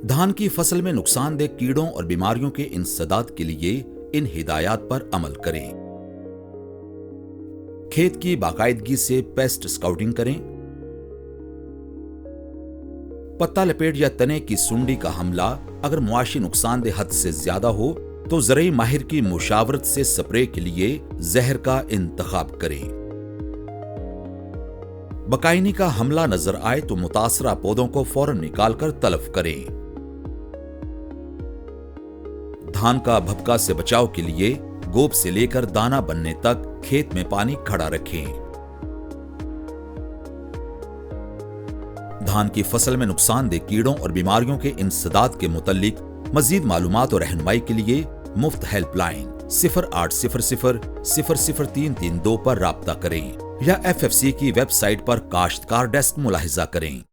धान की फसल में नुकसानदेह कीड़ों और बीमारियों के इंसदाद के लिए इन हिदायत पर अमल करें। खेत की बाकायदगी से पेस्ट स्काउटिंग करें। पत्ता लपेट या तने की सुंडी का हमला अगर मुआशी नुकसानदेह हद से ज्यादा हो तो ज़राई माहिर की मुशावरत से स्प्रे के लिए जहर का इंतखाब करें। बकाइनी का हमला नजर आए तो मुतासरा पौधों को फौरन निकालकर तलफ करें। धान का भभका से बचाव के लिए गोब से लेकर दाना बनने तक खेत में पानी खड़ा रखें। धान की फसल में नुकसानदेह कीड़ों और बीमारियों के इंसदाद के मुतल्लिक मजीद मालूमात और रहनुमाई के लिए मुफ्त हेल्पलाइन 0800-000332 पर राब्ता करें या FFC की वेबसाइट पर काश्तकार डेस्क मुलाहिजा करें।